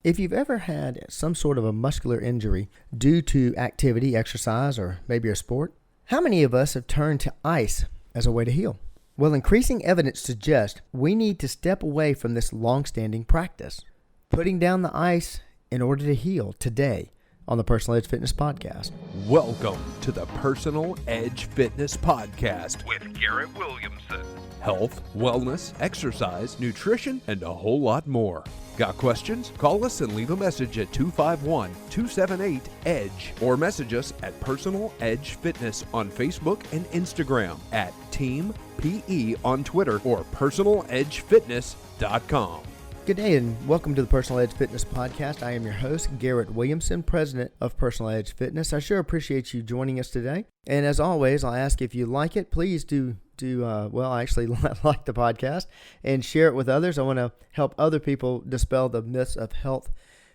If you've ever had some sort of a muscular injury due to activity, exercise, or maybe a sport, how many of us have turned to ice as a way to heal? Well, increasing evidence suggests we need to step away from this long-standing practice, putting down the ice in order to heal today on the Personal Edge Fitness Podcast. Welcome to the Personal Edge Fitness Podcast with Garrett Williamson. Health, wellness, exercise, nutrition, and a whole lot more. Got questions? Call us and leave a message at 251-278-EDGE or message us at Personal Edge Fitness on Facebook and Instagram, at Team PE on Twitter, or personaledgefitness.com. Good day and welcome to the Personal Edge Fitness Podcast. I am your host, Garrett Williamson, president of Personal Edge Fitness. I sure appreciate you joining us today. And as always, I'll ask if you like it, please do like the podcast and share it with others. I want to help other people dispel the myths of health,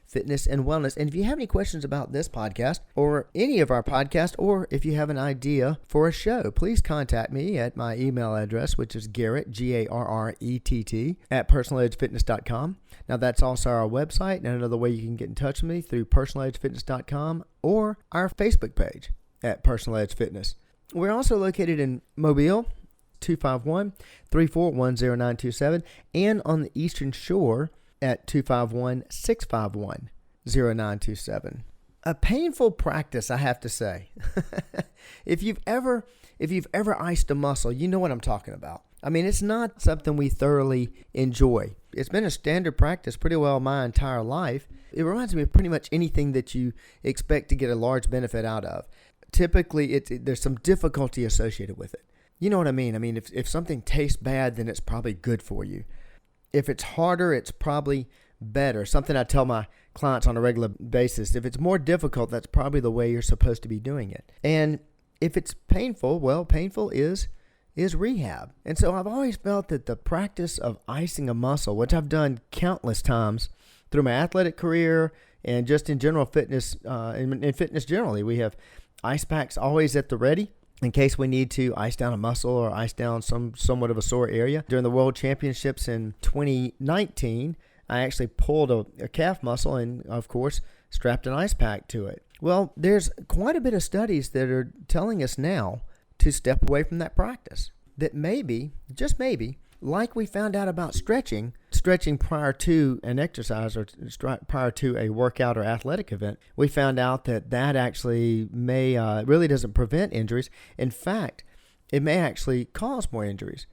fitness, and wellness. And if you have any questions about this podcast or any of our podcasts, or if you have an idea for a show, please contact me at my email address, which is Garrett, Garrett, at personaledgefitness.com. Now, that's also our website, and another way you can get in touch with me through personaledgefitness.com or our Facebook page at Personal Edge Fitness. We're also located in Mobile, 251-341-0927, and on the Eastern Shore at 251-651-0927. A painful practice, I have to say. If you've ever iced a muscle, you know what I'm talking about. I mean, it's not something we thoroughly enjoy. It's been a standard practice pretty well my entire life. It reminds me of pretty much anything that you expect to get a large benefit out of. Typically, there's some difficulty associated with it. You know what I mean? I mean, if something tastes bad, then it's probably good for you. If it's harder, it's probably better. Something I tell my clients on a regular basis. If it's more difficult, that's probably the way you're supposed to be doing it. And if it's painful, well, painful is rehab. And so I've always felt that the practice of icing a muscle, which I've done countless times through my athletic career and just in general fitness, in fitness generally, we have ice packs always at the ready in case we need to ice down a muscle or ice down somewhat of a sore area. During the World Championships in 2019, I actually pulled a calf muscle and, of course, strapped an ice pack to it. Well, there's quite a bit of studies that are telling us now to step away from that practice. That maybe, just maybe, like we found out about stretching prior to an exercise or prior to a workout or athletic event, we found out that actually really doesn't prevent injuries. In fact, it may actually cause more injuries.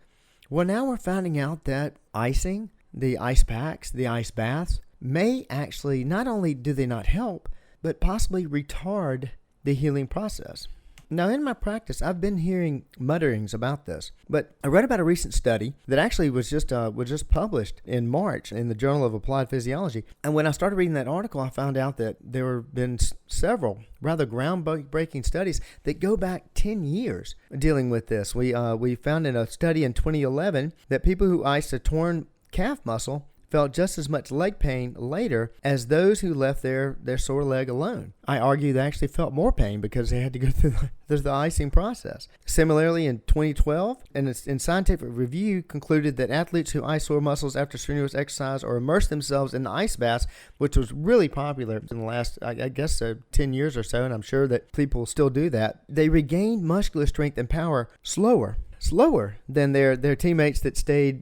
Well, now we're finding out that icing, the ice packs, the ice baths, may actually, not only do they not help, but possibly retard the healing process. Now, in my practice, I've been hearing mutterings about this, but I read about a recent study that actually was just published in March in the Journal of Applied Physiology. And when I started reading that article, I found out that there have been several rather groundbreaking studies that go back 10 years dealing with this. We found in a study in 2011 that people who iced a torn calf muscle felt just as much leg pain later as those who left their sore leg alone. I argue they actually felt more pain because they had to go through the icing process. Similarly, in 2012, in scientific review concluded that athletes who ice sore muscles after strenuous exercise or immerse themselves in the ice baths, which was really popular in the last, 10 years or so, and I'm sure that people still do that, they regained muscular strength and power slower than their teammates that stayed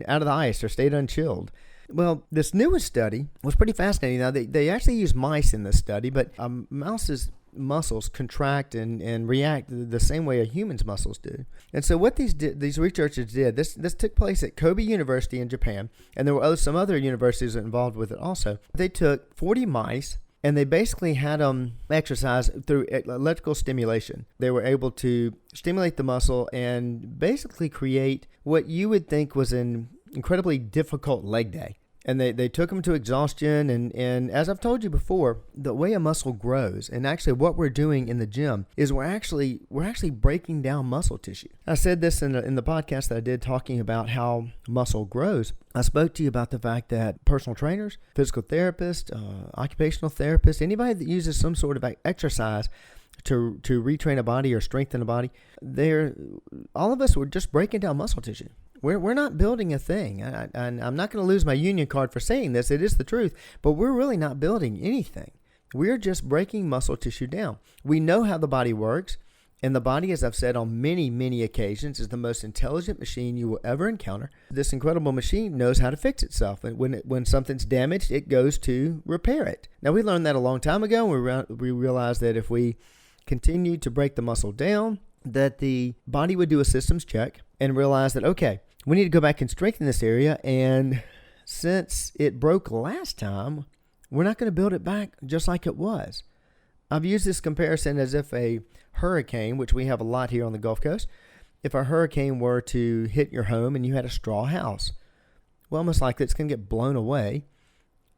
out of the ice or stayed unchilled. Well, this newest study was pretty fascinating. Now, they actually used mice in this study, but a mouse's muscles contract and react the same way a human's muscles do. And so what these researchers did, this took place at Kobe University in Japan, and there were some other universities involved with it also. They took 40 mice, and they basically had them exercise through electrical stimulation. They were able to stimulate the muscle and basically create what you would think was an incredibly difficult leg day. And they took them to exhaustion. And as I've told you before, the way a muscle grows, and actually what we're doing in the gym, is we're actually breaking down muscle tissue. I said this in the podcast that I did talking about how muscle grows. I spoke to you about the fact that personal trainers, physical therapists, occupational therapists, anybody that uses some sort of exercise to retrain a body or strengthen a body, all of us were just breaking down muscle tissue. We're not building a thing. And I'm not going to lose my union card for saying this. It is the truth. But we're really not building anything. We're just breaking muscle tissue down. We know how the body works. And the body, as I've said on many, many occasions, is the most intelligent machine you will ever encounter. This incredible machine knows how to fix itself. And when something's damaged, it goes to repair it. Now, we learned that a long time ago. We realized that if we continue to break the muscle down, that the body would do a systems check and realize that, okay, we need to go back and strengthen this area. And since it broke last time, we're not going to build it back just like it was. I've used this comparison as if a hurricane, which we have a lot here on the Gulf Coast, if a hurricane were to hit your home and you had a straw house, well, most likely it's going to get blown away.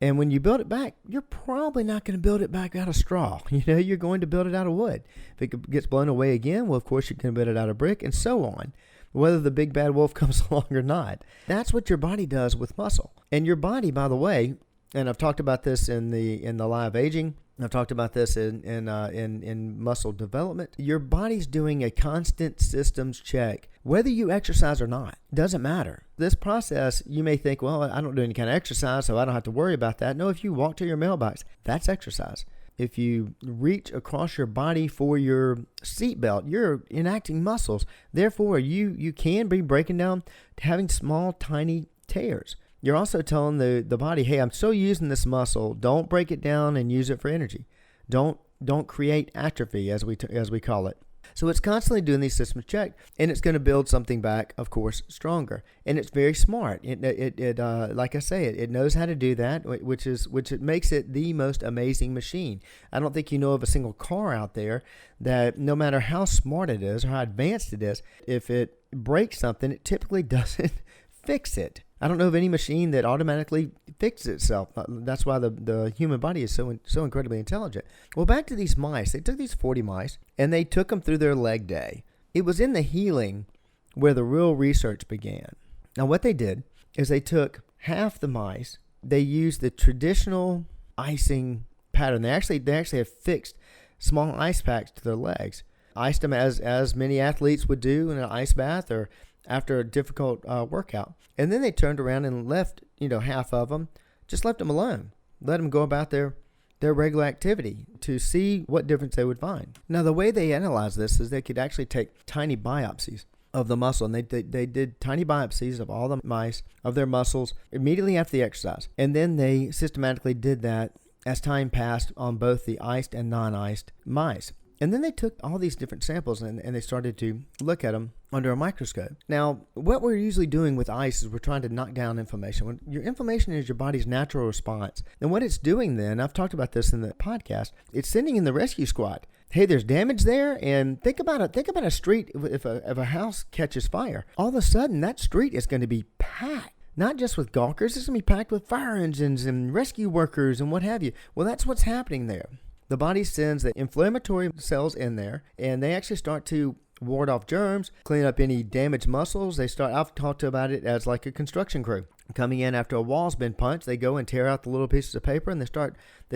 And when you build it back, you're probably not going to build it back out of straw. You're going to build it out of wood. If it gets blown away again, well, of course, you're going to build it out of brick and so on, whether the big bad wolf comes along or not. That's what your body does with muscle. And your body, by the way, and I've talked about this in the live aging, I've talked about this in muscle development. Your body's doing a constant systems check, whether you exercise or not. Doesn't matter. This process, you may think, well, I don't do any kind of exercise, so I don't have to worry about that. No, if you walk to your mailbox, that's exercise. If you reach across your body for your seatbelt, you're enacting muscles. Therefore, you can be breaking down, having small, tiny tears. You're also telling the body, hey, I'm still using this muscle. Don't break it down and use it for energy. Don't create atrophy, as we call it. So it's constantly doing these systems check, and it's going to build something back, of course, stronger. And it's very smart. It like I say, it knows how to do that, which it makes it the most amazing machine. I don't think you know of a single car out there that, no matter how smart it is or how advanced it is, if it breaks something, it typically doesn't fix it. I don't know of any machine that automatically fixes itself. That's why the human body is so incredibly intelligent. Well, back to these mice. They took these 40 mice, and they took them through their leg day. It was in the healing where the real research began. Now, what they did is they took half the mice. They used the traditional icing pattern. They actually have fixed small ice packs to their legs. Iced them as many athletes would do in an ice bath or after a difficult workout. And then they turned around and left, half of them, just left them alone. Let them go about their regular activity to see what difference they would find. Now, the way they analyzed this is they could actually take tiny biopsies of the muscle. And they did tiny biopsies of all the mice, of their muscles, immediately after the exercise. And then they systematically did that as time passed on both the iced and non-iced mice. And then they took all these different samples and they started to look at them under a microscope. Now, what we're usually doing with ice is we're trying to knock down inflammation. When your inflammation is your body's natural response. And what it's doing then, I've talked about this in the podcast, it's sending in the rescue squad. Hey, there's damage there, and think about a street. If a house catches fire, all of a sudden that street is going to be packed. Not just with gawkers, it's going to be packed with fire engines and rescue workers and what have you. Well, that's what's happening there. The body sends the inflammatory cells in there, and they actually start to ward off germs, clean up any damaged muscles. I've talked about it as like a construction crew. Coming in after a wall's been punched, they go and tear out the little pieces of paper, and they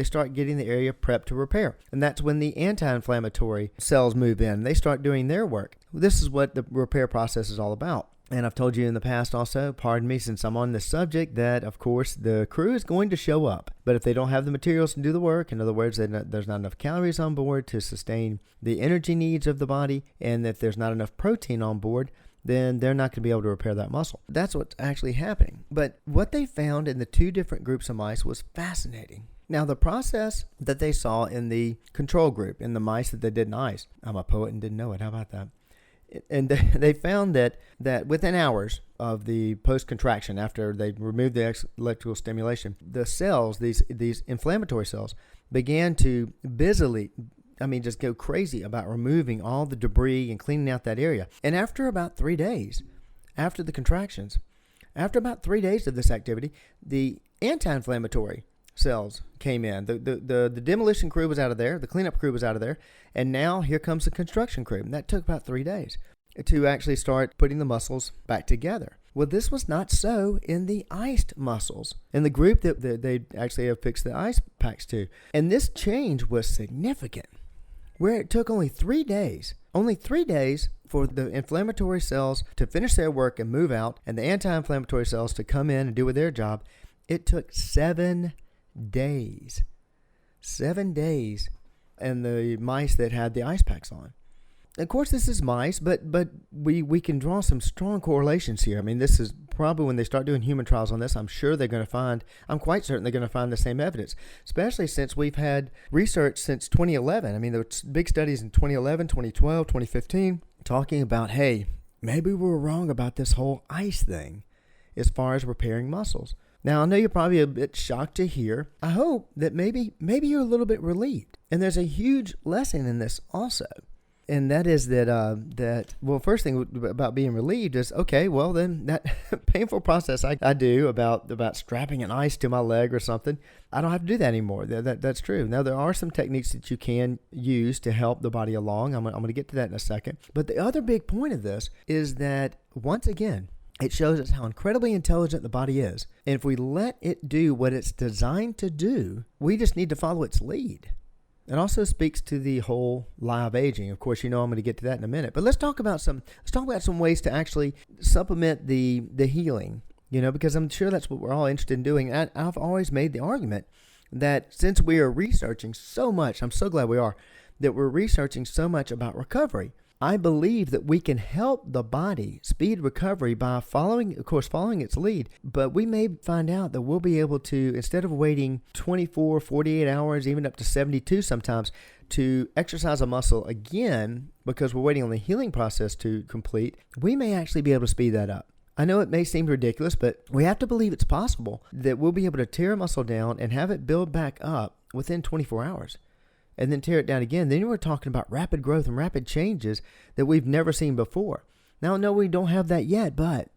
start getting the area prepped to repair. And that's when the anti-inflammatory cells move in. They start doing their work. This is what the repair process is all about. And I've told you in the past also, pardon me since I'm on this subject, that of course the crew is going to show up. But if they don't have the materials to do the work, in other words, there's not enough calories on board to sustain the energy needs of the body, and if there's not enough protein on board, then they're not going to be able to repair that muscle. That's what's actually happening. But what they found in the two different groups of mice was fascinating. Now, the process that they saw in the control group, in the mice that they didn't ice, I'm a poet and didn't know it. How about that? And they found that within hours of the post-contraction, after they removed the electrical stimulation, the cells, these inflammatory cells, began to just go crazy about removing all the debris and cleaning out that area. And after about 3 days, after the contractions, after about 3 days of this activity, the anti-inflammatory cells came in. The demolition crew was out of there. The cleanup crew was out of there. And now here comes the construction crew. And that took about 3 days to actually start putting the muscles back together. Well, this was not so in the iced muscles, in the group that they actually have fixed the ice packs to. And this change was significant, where it took only 3 days for the inflammatory cells to finish their work and move out, and the anti-inflammatory cells to come in and do their job, it took 7 days. 7 days. And the mice that had the ice packs on. Of course, this is mice, but we can draw some strong correlations here. I mean, this is probably when they start doing human trials on this, I'm quite certain they're going to find the same evidence, especially since we've had research since 2011. I mean, there were big studies in 2011, 2012, 2015, talking about, hey, maybe we were wrong about this whole ice thing as far as repairing muscles. Now, I know you're probably a bit shocked to hear. I hope that maybe you're a little bit relieved. And there's a huge lesson in this also. And that is first thing about being relieved is, okay, well, then that painful process I do about strapping an ice to my leg or something, I don't have to do that anymore. That's true. Now, there are some techniques that you can use to help the body along. I'm going to get to that in a second. But the other big point of this is that, once again, it shows us how incredibly intelligent the body is. And if we let it do what it's designed to do, we just need to follow its lead. It also speaks to the whole live aging. Of course, I'm going to get to that in a minute. But let's talk about some ways to actually supplement the healing, because I'm sure that's what we're all interested in doing. I've always made the argument that since we are researching so much, I'm so glad we are, that we're researching so much about recovery. I believe that we can help the body speed recovery by following its lead, but we may find out that we'll be able to, instead of waiting 24, 48 hours, even up to 72 sometimes, to exercise a muscle again because we're waiting on the healing process to complete, we may actually be able to speed that up. I know it may seem ridiculous, but we have to believe it's possible that we'll be able to tear a muscle down and have it build back up within 24 hours. And then tear it down again. Then we're talking about rapid growth and rapid changes that we've never seen before. Now, no, we don't have that yet, but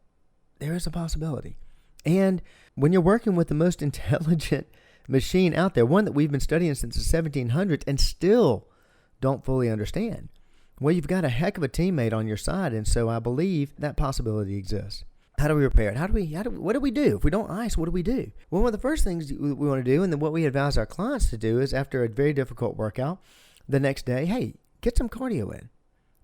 there is a possibility. And when you're working with the most intelligent machine out there, one that we've been studying since the 1700s and still don't fully understand, well, you've got a heck of a teammate on your side, and so I believe that possibility exists. How do we repair it? What do we do? If we don't ice, what do we do? Well, one of the first things we want to do, and then what we advise our clients to do, is after a very difficult workout, the next day, hey, get some cardio in.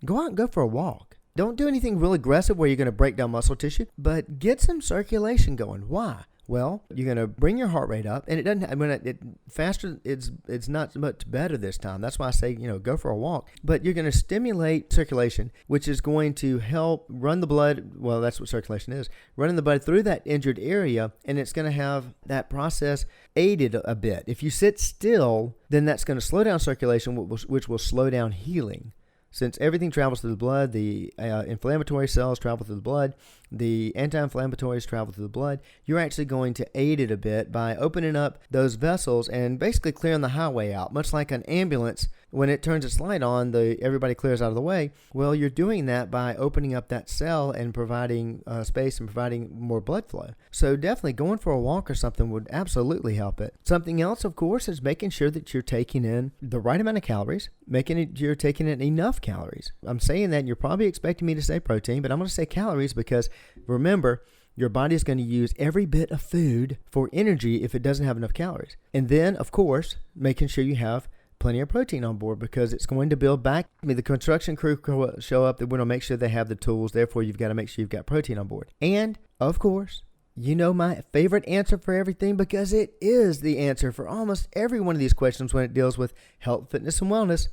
Go out and go for a walk. Don't do anything real aggressive where you're going to break down muscle tissue, but get some circulation going. Why? Well, you're going to bring your heart rate up, and it doesn't. Faster, it's not much better this time. That's why I say, go for a walk. But you're going to stimulate circulation, which is going to help run the blood. Well, that's what circulation is, running the blood through that injured area, and it's going to have that process aided a bit. If you sit still, then that's going to slow down circulation, which will slow down healing. Since everything travels through the blood, the inflammatory cells travel through the blood, the anti-inflammatories travel through the blood, you're actually going to aid it a bit by opening up those vessels and basically clearing the highway out. Much like an ambulance, when it turns its light on, everybody clears out of the way. Well, you're doing that by opening up that cell and providing space and providing more blood flow. So definitely going for a walk or something would absolutely help it. Something else, of course, is making sure that you're taking in the right amount of calories, you're taking in enough calories. I'm saying that, and you're probably expecting me to say protein, but I'm going to say calories because remember, your body is going to use every bit of food for energy if it doesn't have enough calories. And then, of course, making sure you have plenty of protein on board because it's going to build back. The construction crew show up, they want to make sure they have the tools. Therefore, you've got to make sure you've got protein on board. And, of course, my favorite answer for everything, because it is the answer for almost every one of these questions when it deals with health, fitness, and wellness.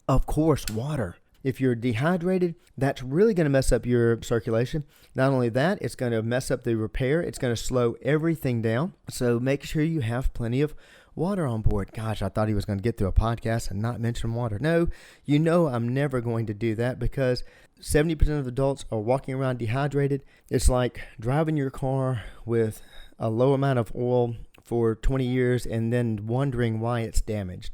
Of course, water. If you're dehydrated, that's really going to mess up your circulation. Not only that, it's going to mess up the repair. It's going to slow everything down. So make sure you have plenty of water on board. Gosh, I thought he was going to get through a podcast and not mention water. No, I'm never going to do that because 70% of adults are walking around dehydrated. It's like driving your car with a low amount of oil for 20 years and then wondering why it's damaged.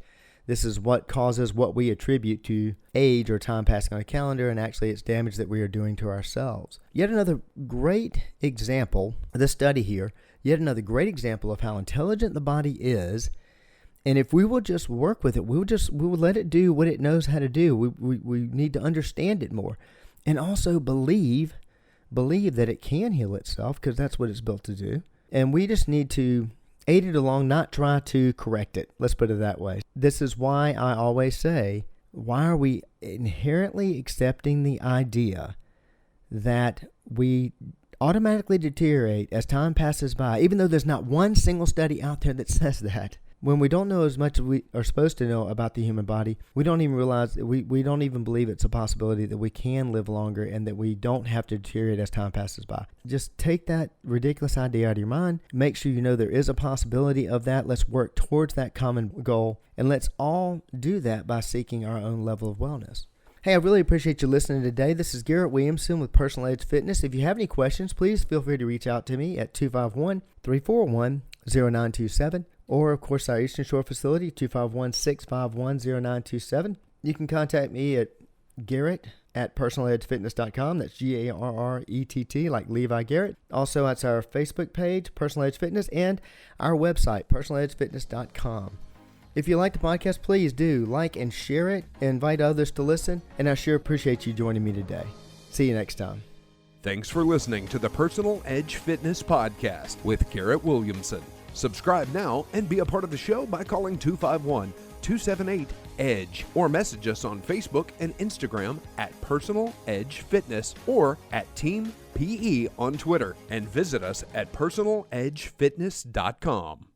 This is what causes what we attribute to age or time passing on a calendar, and actually it's damage that we are doing to ourselves. Yet another great example, this study here, yet another great example of how intelligent the body is, and if we will just work with it, we will let it do what it knows how to do. We need to understand it more, and also believe that it can heal itself because that's what it's built to do, and we just need to aid it along, not try to correct it. Let's put it that way. This is why I always say, why are we inherently accepting the idea that we automatically deteriorate as time passes by, even though there's not one single study out there that says that? When we don't know as much as we are supposed to know about the human body, we don't even realize, we don't even believe it's a possibility that we can live longer and that we don't have to deteriorate as time passes by. Just take that ridiculous idea out of your mind. Make sure you know there is a possibility of that. Let's work towards that common goal, and let's all do that by seeking our own level of wellness. Hey, I really appreciate you listening today. This is Garrett Williamson with Personal Edge Fitness. If you have any questions, please feel free to reach out to me at 251-341-0927. Or, of course, our Eastern Shore facility, 251-651-0927. You can contact me at Garrett@personaledgefitness.com. That's Garrett, like Levi Garrett. Also, that's our Facebook page, Personal Edge Fitness, and our website, personaledgefitness.com. If you like the podcast, please do like and share it. Invite others to listen. And I sure appreciate you joining me today. See you next time. Thanks for listening to the Personal Edge Fitness Podcast with Garrett Williamson. Subscribe now and be a part of the show by calling 251-278-EDGE or message us on Facebook and Instagram at Personal Edge Fitness or at Team PE on Twitter, and visit us at personaledgefitness.com.